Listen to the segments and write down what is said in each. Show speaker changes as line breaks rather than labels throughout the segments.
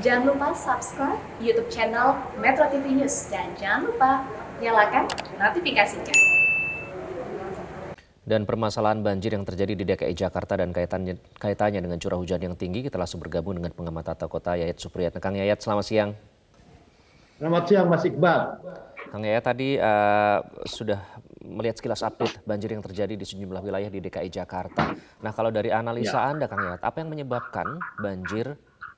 Jangan lupa subscribe YouTube channel Metro TV News dan jangan lupa nyalakan notifikasinya.
Dan permasalahan banjir yang terjadi di DKI Jakarta dan kaitannya dengan curah hujan yang tinggi, kita langsung bergabung dengan pengamat tata kota Yayat Supriyatna. Kang Yayat, selamat siang.
Selamat siang Mas Iqbal.
Kang Yayat tadi sudah melihat sekilas update banjir yang terjadi di sejumlah wilayah di DKI Jakarta. Nah, kalau dari analisa Anda Kang Yayat, apa yang menyebabkan banjir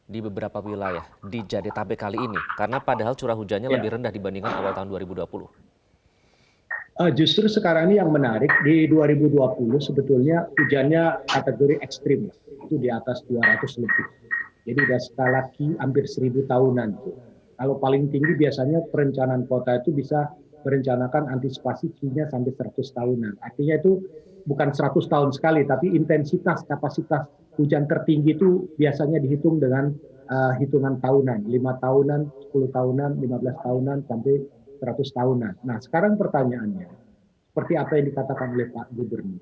di beberapa wilayah di Jadetabek kali ini? Karena padahal curah hujannya lebih rendah dibandingkan awal tahun 2020.
Justru sekarang ini yang menarik, di 2020 sebetulnya hujannya kategori ekstrim, itu di atas 200 lebih. Jadi udah skala Ki hampir 1000 tahunan. Kalau paling tinggi biasanya perencanaan kota itu bisa merencanakan antisipasi Ki-nya sampai 100 tahunan. Artinya itu bukan 100 tahun sekali, tapi intensitas kapasitas hujan tertinggi itu biasanya dihitung dengan hitungan tahunan, 5 tahunan, 10 tahunan, 15 tahunan, sampai 100 tahunan. Nah, sekarang pertanyaannya, seperti apa yang dikatakan oleh Pak Gubernur,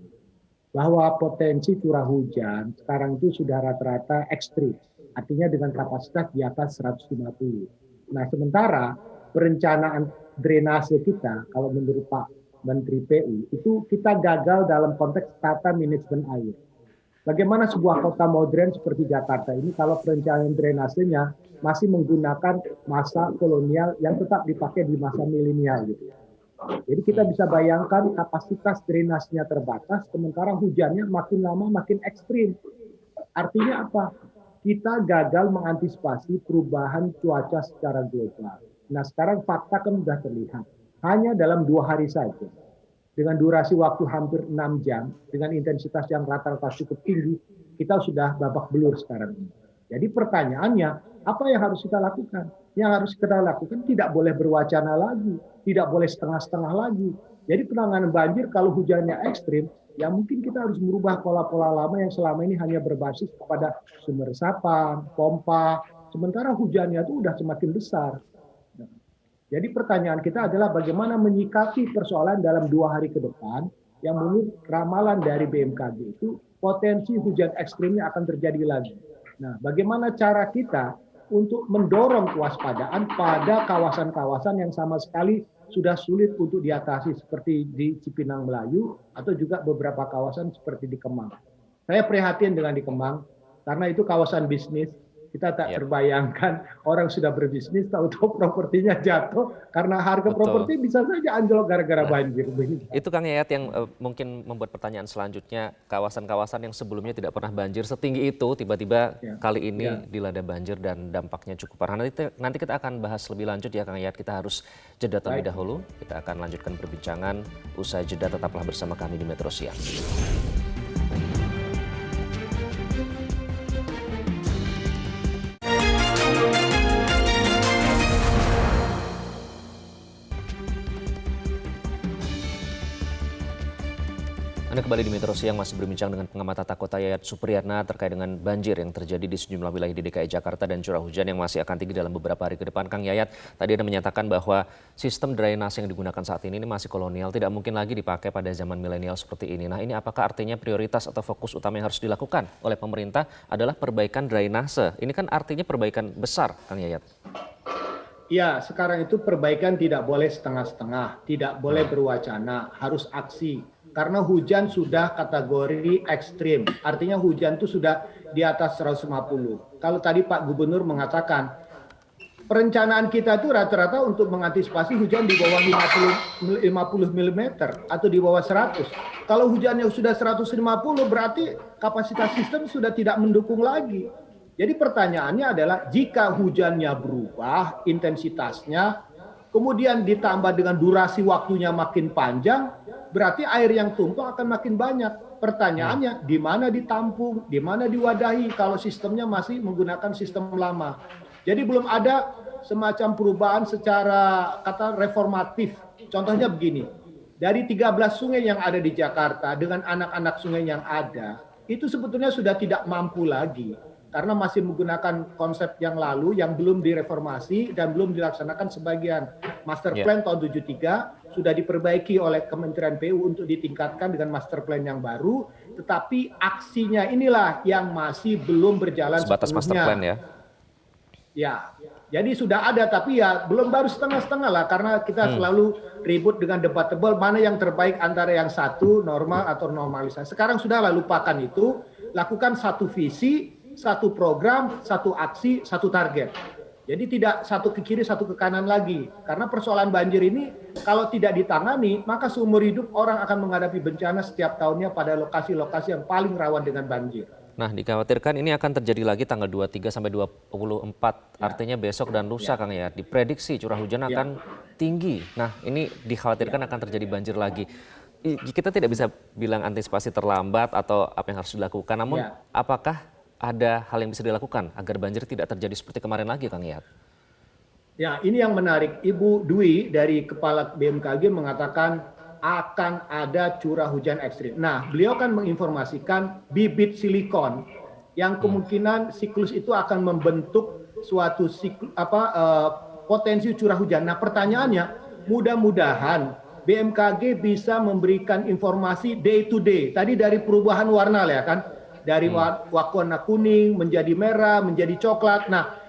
bahwa potensi curah hujan sekarang itu sudah rata-rata ekstrim, artinya dengan kapasitas di atas 150. Nah, sementara perencanaan drainase kita, kalau menurut Pak Menteri PU, itu kita gagal dalam konteks tata manajemen air. Bagaimana sebuah kota modern seperti Jakarta ini kalau perencanaan drainasenya masih menggunakan masa kolonial yang tetap dipakai di masa milenial gitu. Jadi kita bisa bayangkan kapasitas drainasenya terbatas, sementara hujannya makin lama makin ekstrim. Artinya apa? Kita gagal mengantisipasi perubahan cuaca secara global. Nah, sekarang fakta kan sudah terlihat. Hanya dalam 2 hari saja, dengan durasi waktu hampir 6 jam, dengan intensitas yang rata-rata cukup tinggi, kita sudah babak belur sekarang ini. Jadi pertanyaannya, apa yang harus kita lakukan? Yang harus kita lakukan tidak boleh berwacana lagi, tidak boleh setengah-setengah lagi. Jadi penanganan banjir kalau hujannya ekstrim, ya mungkin kita harus merubah pola-pola lama yang selama ini hanya berbasis kepada sumber resapan, pompa, sementara hujannya itu sudah semakin besar. Jadi pertanyaan kita adalah bagaimana menyikapi persoalan dalam 2 hari ke depan yang menurut ramalan dari BMKG itu potensi hujan ekstrimnya akan terjadi lagi. Nah, bagaimana cara kita untuk mendorong kewaspadaan pada kawasan-kawasan yang sama sekali sudah sulit untuk diatasi seperti di Cipinang Melayu atau juga beberapa kawasan seperti di Kemang. Saya prihatin dengan di Kemang karena itu kawasan bisnis. Kita tak terbayangkan orang sudah berbisnis, tahu-tahu propertinya jatuh karena harga properti bisa saja anjlok gara-gara banjir.
Itu Kang Yayat yang mungkin membuat pertanyaan selanjutnya, kawasan-kawasan yang sebelumnya tidak pernah banjir setinggi itu, tiba-tiba kali ini dilanda banjir dan dampaknya cukup parah. Nanti kita akan bahas lebih lanjut ya Kang Yayat, kita harus jeda terlebih dahulu. Kita akan lanjutkan perbincangan, usai jeda tetaplah bersama kami di Metro Siang. Anda kembali di Metro Siang masih berbincang dengan pengamat tata kota Yayat Supriyatna terkait dengan banjir yang terjadi di sejumlah wilayah di DKI Jakarta dan curah hujan yang masih akan tinggi dalam beberapa hari ke depan. Kang Yayat, tadi Anda menyatakan bahwa sistem drainase yang digunakan saat ini masih kolonial, tidak mungkin lagi dipakai pada zaman milenial seperti ini. Nah, ini apakah artinya prioritas atau fokus utama yang harus dilakukan oleh pemerintah adalah perbaikan drainase? Ini kan artinya perbaikan besar, Kang Yayat.
Ya, sekarang itu perbaikan tidak boleh setengah-setengah, tidak boleh berwacana, harus aksi. Karena hujan sudah kategori ekstrim, artinya hujan itu sudah di atas 150. Kalau tadi Pak Gubernur mengatakan, perencanaan kita itu rata-rata untuk mengantisipasi hujan di bawah 50 mm atau di bawah 100. Kalau hujannya sudah 150 berarti kapasitas sistem sudah tidak mendukung lagi. Jadi pertanyaannya adalah jika hujannya berubah intensitasnya, kemudian ditambah dengan durasi waktunya makin panjang, berarti air yang tumpah akan makin banyak. Pertanyaannya, di mana ditampung, di mana diwadahi kalau sistemnya masih menggunakan sistem lama. Jadi belum ada semacam perubahan secara kata reformatif. Contohnya begini, dari 13 sungai yang ada di Jakarta dengan anak-anak sungai yang ada, itu sebetulnya sudah tidak mampu lagi. Karena masih menggunakan konsep yang lalu yang belum direformasi dan belum dilaksanakan sebagian. Master Plan tahun 73 sudah diperbaiki oleh Kementerian PU untuk ditingkatkan dengan master plan yang baru, tetapi aksinya inilah yang masih belum berjalan
sebatas
sepenuhnya.
master plan ya.
Ya, jadi sudah ada tapi ya belum, baru setengah-setengah lah, karena kita selalu ribut dengan debatable mana yang terbaik antara yang satu normal atau normalisasi. Sekarang sudah lah, lupakan itu, lakukan satu visi, satu program, satu aksi, satu target. Jadi tidak satu ke kiri, satu ke kanan lagi. Karena persoalan banjir ini kalau tidak ditangani, maka seumur hidup orang akan menghadapi bencana setiap tahunnya pada lokasi-lokasi yang paling rawan dengan banjir.
Nah, dikhawatirkan ini akan terjadi lagi tanggal 23 sampai 24, artinya besok dan lusa, Kang Yayat. Diprediksi curah hujan akan tinggi. Nah, ini dikhawatirkan akan terjadi banjir lagi. Kita tidak bisa bilang antisipasi terlambat atau apa yang harus dilakukan, namun apakah ada hal yang bisa dilakukan agar banjir tidak terjadi seperti kemarin lagi, Kang Yayat?
Ya, ini yang menarik. Ibu Dwi dari Kepala BMKG mengatakan akan ada curah hujan ekstrim. Nah, beliau kan menginformasikan bibit silikon yang kemungkinan siklus itu akan membentuk suatu potensi curah hujan. Nah, pertanyaannya, mudah-mudahan BMKG bisa memberikan informasi day to day. Tadi dari perubahan warna ya kan, dari warna kuning menjadi merah, menjadi coklat. Nah,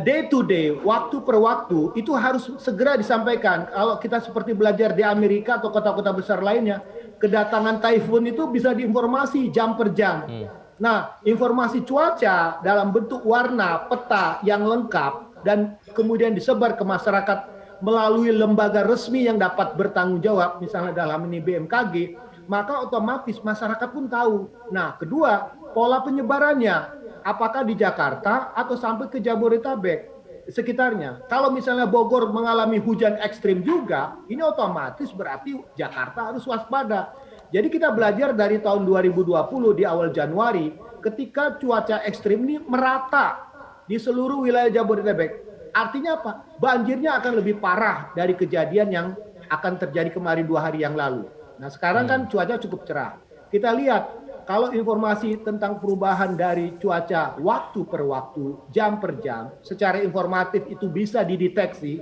day to day, waktu per waktu, itu harus segera disampaikan. Kalau kita seperti belajar di Amerika atau kota-kota besar lainnya, kedatangan typhoon itu bisa diinformasi jam per jam. Nah, informasi cuaca dalam bentuk warna, peta yang lengkap, dan kemudian disebar ke masyarakat melalui lembaga resmi yang dapat bertanggung jawab, misalnya dalam ini BMKG, maka otomatis masyarakat pun tahu. Nah, kedua, pola penyebarannya. Apakah di Jakarta atau sampai ke Jabodetabek sekitarnya. Kalau misalnya Bogor mengalami hujan ekstrim juga, ini otomatis berarti Jakarta harus waspada. Jadi kita belajar dari tahun 2020 di awal Januari, ketika cuaca ekstrim ini merata di seluruh wilayah Jabodetabek. Artinya apa? Banjirnya akan lebih parah dari kejadian yang akan terjadi kemarin 2 hari yang lalu. Nah, sekarang kan cuaca cukup cerah. Kita lihat, kalau informasi tentang perubahan dari cuaca waktu per waktu, jam per jam, secara informatif itu bisa dideteksi,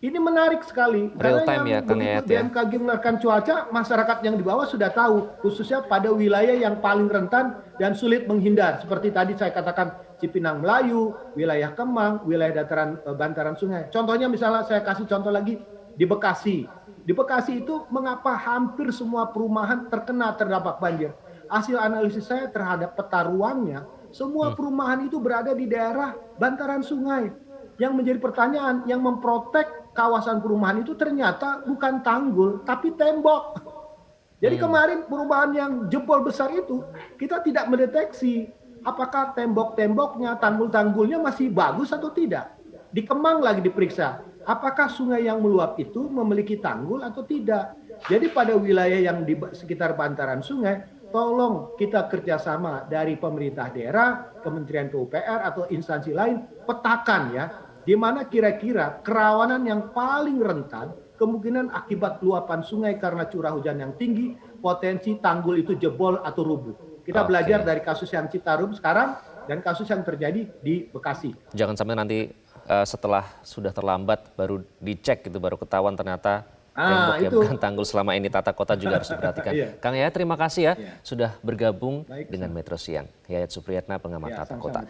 ini menarik sekali.
Real
Karena
time ya,
yang
Kang
begitu
Yayat ya.
BMKG menerapkan cuaca, masyarakat yang di bawah sudah tahu, khususnya pada wilayah yang paling rentan dan sulit menghindar. Seperti tadi saya katakan, Cipinang Melayu, wilayah Kemang, wilayah dataran bantaran sungai. Contohnya misalnya saya kasih contoh lagi di Bekasi. Di Bekasi itu mengapa hampir semua perumahan terkena terdampak banjir? Hasil analisis saya terhadap peta ruangnya, semua perumahan itu berada di daerah bantaran sungai. Yang menjadi pertanyaan, yang memprotek kawasan perumahan itu ternyata bukan tanggul, tapi tembok. Jadi kemarin perubahan yang jebol besar itu, kita tidak mendeteksi apakah tembok-temboknya, tanggul-tanggulnya masih bagus atau tidak. Di Kemang lagi diperiksa, apakah sungai yang meluap itu memiliki tanggul atau tidak. Jadi pada wilayah yang di sekitar bantaran sungai, tolong kita kerjasama dari pemerintah daerah, Kementerian PUPR atau instansi lain, petakan ya, di mana kira-kira kerawanan yang paling rentan, kemungkinan akibat luapan sungai karena curah hujan yang tinggi, potensi tanggul itu jebol atau rubuh. Kita belajar dari kasus yang Citarum sekarang dan kasus yang terjadi di Bekasi.
Jangan sampai nanti setelah sudah terlambat baru dicek gitu, baru ketahuan ternyata tembok yang bukan tanggul. Selama ini tata kota juga harus diperhatikan. Kang Yayat, terima kasih ya sudah bergabung dengan Metro Siang. Yayat Supriyatna, pengamat tata kota.